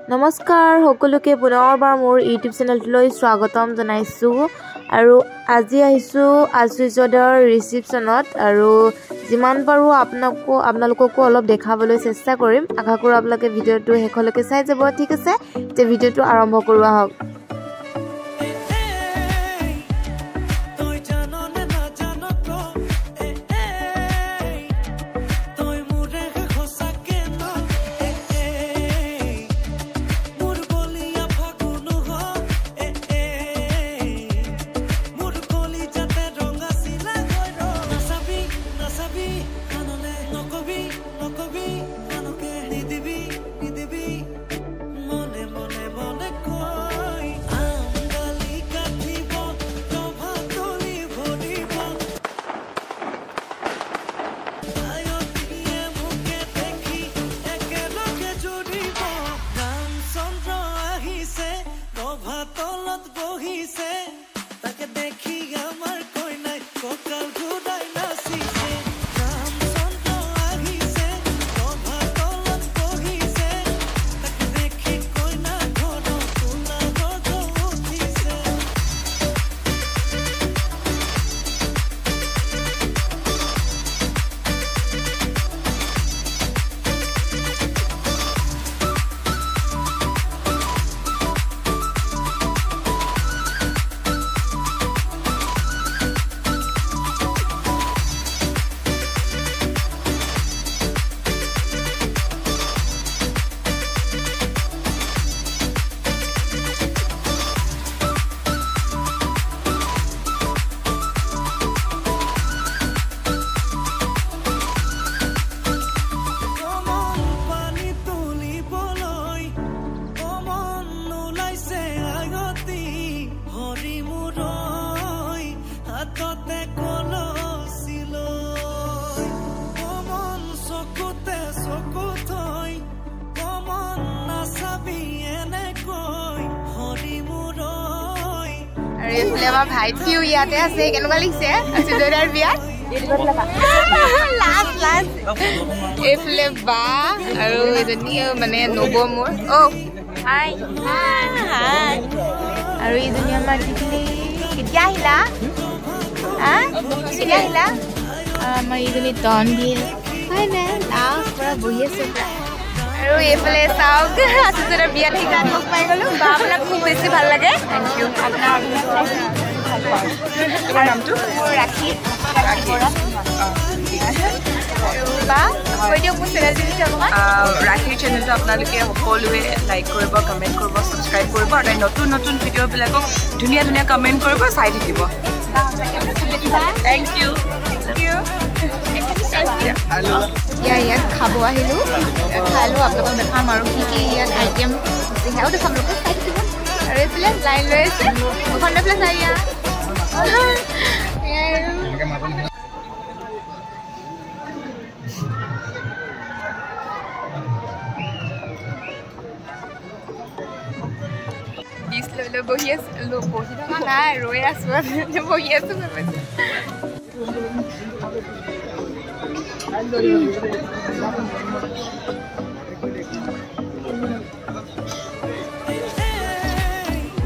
নমস্কাৰ সকলোকে পুনৰবাৰ মোৰ ইউটিউব চেনেললৈ স্বাগতম জনাইছো আৰু আজি আহিছো আশ্চৰ্যৰ ৰিসেপশনত আৰু যিমান পাৰো আপোনালোককো অলপ দেখাবলৈ চেষ্টা কৰিম আশা কৰো আপোনালোকে ভিডিওটো হেকলৈকে চাই যাব ঠিক আছে তে ভিডিওটো আৰম্ভ কৰোৱা হওক আমাৰ ভাই পিউ ইয়াতে আছে কেনেকুৱা লাগিছে আশ্চৰ্যৰ বিয়াত লাষ্ট এফলে বা আৰু এজনী মানে নব মোৰ ও হাই হাই আৰু এজনী আমাৰ দিদি কেতিয়া আহিলা কেতিয়া আহিলা আমাৰ এজনী টন দিয়ে হয় না লাষ্ট পৰা বহি আছে আৰু এফলে চাওক আশ্চৰ্যৰ বিয়াত গান পাই গলো বা আপোনাক খুব বেছি ভাল লাগে থ্যাংক ইউ আপোনাৰ তোমাৰ নামটো ৰাখি বা ভিডিও কোন চেনেলটো চাবকা ৰাখিৰ চেনেলটো আপোনালোকে সকলোৱে লাইক কৰিব কমেন্ট কৰিব সাবস্ক্ৰাইব কৰিব আৰু নতুন নতুন ভিডিও বিলাকক ধুনীয়া ধুনীয়া কমেন্ট কৰিব চাই থাকিব থ্যাংক ইউ ইয়াত খাব আহিলো খালো আপোনালোকক দেখাম আৰু কি ইয়াত আইটেম সেয়াও দেখাম লোকে চাই থাকিব আৰু এইফালে লাইন লৈ আছে ওখনে প্লেচ আইয়া ডিছ লৈ লৈ বহি আছো বহি থকা নাই ৰৈ আছো বহি আছো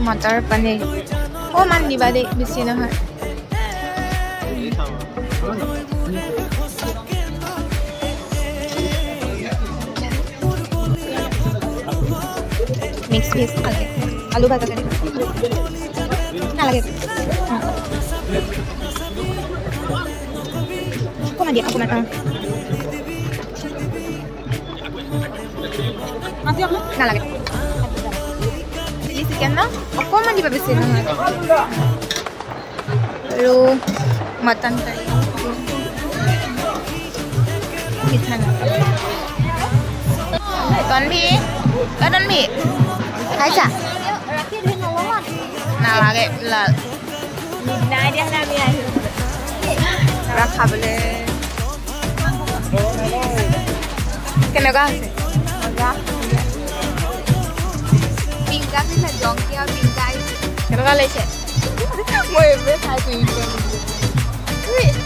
মটৰ পনীৰ অকণমান দিবা দেই বেছি নহয় মিক্স ভেজ থাকে আলু ভাজা নালাগে অকণমান দিয়া অকণমান নালাগে চিলি চিকেন ন অকণমান দিবা বেছি নহয় আৰু মটন কাৰী মিঠা তনভি খাইছা নালাগে খাবলৈ কেনেকুৱা আছে পিংকা খাইছা জংকীয়া পিংকা আহিছে কেনেকুৱা লাগিছে মই এইবোৰে খাইছো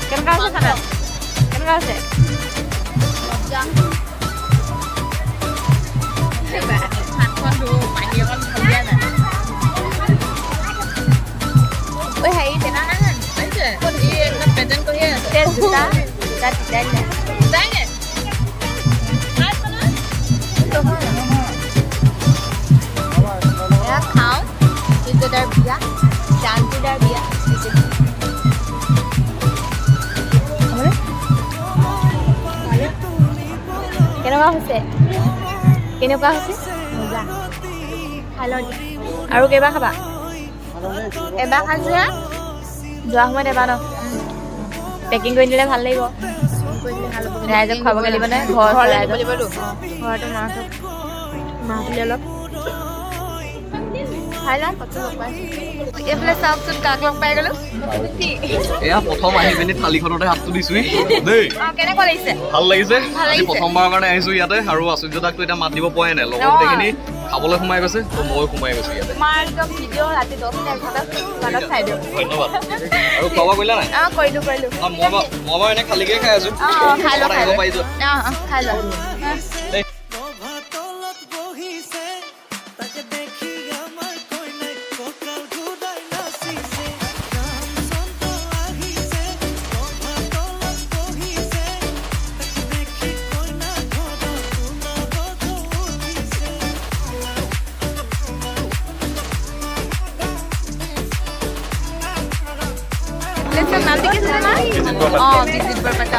কেনেকুৱা আছে খানা কেনেকুৱা আছে খাওঁ ইজদাৰ বিয়া জানটোদাৰ বিয়া কেনেকুৱা হৈছে মজা খাই লওঁ আৰু কেইবাৰ খাবা এবাৰ খাইছো যোৱা সময়ত এবাৰ ন পেকিং কৰি দিলে ভাল লাগিব ৰাইজক খুৱাবগৈ লাগিব নে ঘৰতে মাহটো অলপ খাই লওঁ এইফালে চাওকচোন কাক লগ পাই গ'লো এয়া প্ৰথম আহি পিনি থালিখনতে হাতটো দিছো দেই কেনেকুৱা লাগিছে ভাল লাগিছে আজি প্ৰথমবাৰৰ কাৰণে আহিছো ইয়াতে আৰু আচুৰ্য দাকটো এতিয়া মাত দিব পোৱাই নাই লগত গোটেইখিনি খাবলৈ সোমাই গৈছে তো ময়ো সোমাই গৈছো ইয়াতে তোমাৰ একদম ভিডিঅ' ৰাতি 10 চাই দিওঁ ধন্যবাদ আৰু খোৱা বোৱা কৰিলা নাই কৰিলো মই বাৰু এনে খালিকে খাই আছো খাই লওঁ আহিব পাৰিছো খাই লওঁ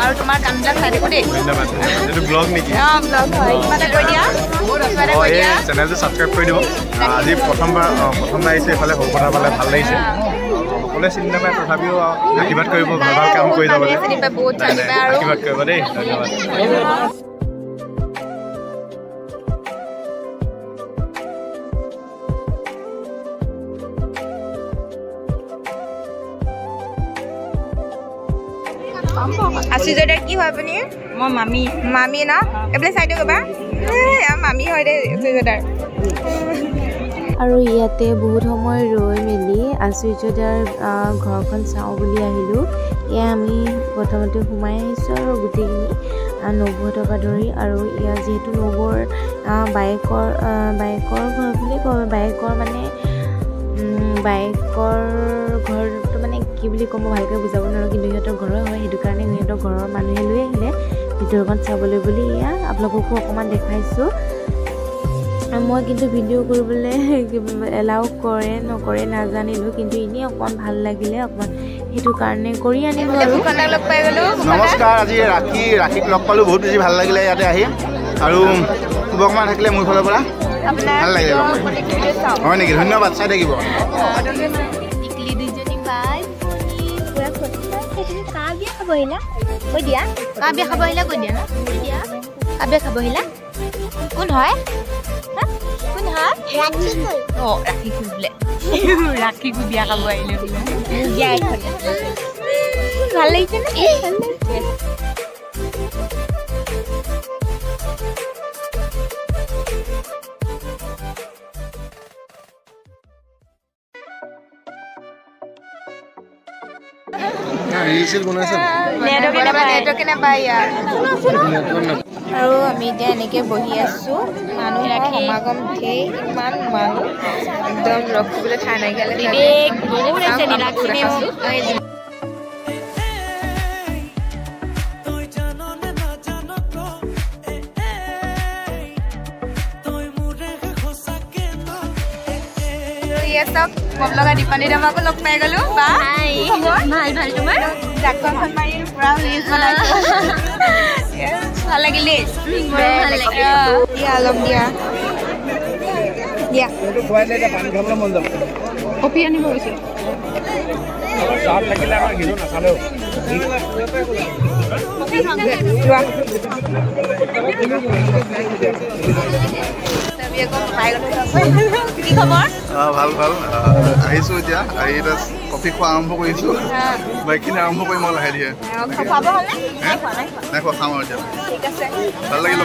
আৰু তোমাৰ কামবিলাক চাই থাকো দেই ব্লগ নেকি ব্লগ হয় কৈ দিয়া চেনেলটো ছাবস্ক্ৰাইব কৰি দিব আজি প্ৰথমবাৰ আহিছে এইফালে সৌপথা পালে ভাল লাগিছে সকলোৱে চিনি নাপায় তথাপিও আশীৰ্বাদ কৰিব ভাল কাম কৰি যাব আশীৰ্বাদ কৰিব দেই ধন্যবাদ আচুৰ্যদাৰ কি হয় আপুনি মই মামী ন এইফালে চাই দিওঁ এবাৰ মামী হয় দেই আচুৰ্যদাৰ আৰু ইয়াতে বহুত সময় ৰৈ মেলি আচুৰ্যদাৰ ঘৰখন চাওঁ বুলি আহিলোঁ এয়া আমি প্ৰথমতে সোমাই আহিছোঁ আৰু গোটেইখিনি 90 টকা ধৰি আৰু ইয়াত যিহেতু নবৌৰ বাইকৰ ঘৰ বুলি কয় বাইকৰ ঘৰটো মানে কি বুলি ক'ম ভালকৈ বুজাব নোৱাৰোঁ কিন্তু সিহঁতৰ ঘৰৰ হয় সেইটো কাৰণে সিহঁতৰ ঘৰৰ মানুহে লৈ আহিলে ভিতৰখন চাবলৈ বুলি এয়া আপোনালোককো অকণমান দেখাইছোঁ মই কিন্তু ভিডিঅ' কৰিবলৈ এলাউ কৰে নকৰে নাজানিলোঁ কিন্তু এনেই অকণমান ভাল লাগিলে অকণমান সেইটো কাৰণে কৰি আনিলোঁ আৰু লগ পাই গ'লোঁ নমস্কাৰ আজি ৰাখীক লগ পালোঁ বহুত বেছি ভাল লাগিলে ইয়াতে আহি আৰু শুভকামনা থাকিলে মোৰ ফালৰ পৰা ভাল লাগিলে হয় নেকি ধন্যবাদ চাই থাকিব কাবিয়া খাব আহিলা কোন হয় ৰাখি বোলে ৰাখিকো বিয়া খাব আহিলে বোলে ভাল লাগিছে নে আৰু আমি এতিয়া এনেকৈ বহি আছোঁ মানুহ সমাগম ধেৰ ইমান মানুহ একদম ৰখিবলৈ ঠাই নাইকিয়া মম লগা দীপানী দামাকো লগ পাই গ'লো বা ভাল তোমাৰ জাকখন মাৰি পুৰা ভাল লাগিল দেই অলপ দিয়া কপি আনিব গৈছে কি খবৰ ভাল আহিছোঁ এতিয়া আহি কফি খোৱা আৰম্ভ কৰিছোঁ বাইকখিনি আৰম্ভ কৰি মই লাহে দিয়ে নাই খোৱা খাম আৰু এতিয়া ভাল লাগিল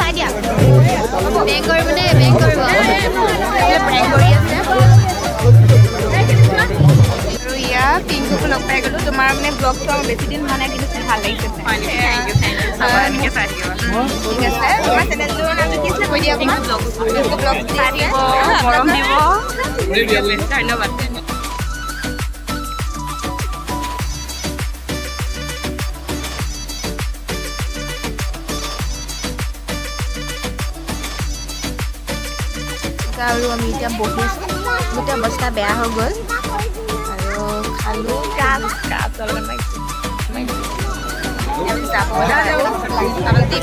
চাই দিয়া বেং কৰিব নে বেং কৰিব প্ৰেং কৰি আছে আৰু ইয়া পিংকুকো লগ পাই গ'লো তোমাৰ মানে ব্লগ চোৱা বেছি দিন হোৱা নাই কিন্তু ভাল লাগিছে ঠিক আছে তোমাৰ চেনেলটোৰ নামটো কি আছিলে কৈ দিয়া ব্লগ ধন্যবাদ আছে আৰু আমি এতিয়া বহি আছোঁ গোটেই অৱস্থা বেয়া হৈ গ'ল আৰু খালোঁ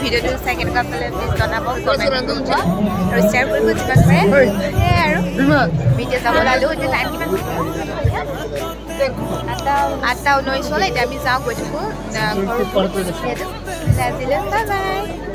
ভিডিঅ'টো চাই কেনেকুৱা পালে প্লিজ জনাব কমেণ্ট কৰিব আৰু শ্বেয়াৰ কৰিব যিমান পাৰে সেয়াই আৰু ভিডিঅ' যাব ওলালোঁ এতিয়া টাইম কিমান 8:19 হ'ল এতিয়া আমি যাওঁ গৈ থাকোঁ ঘৰৰ আজিলৈ বাই বাই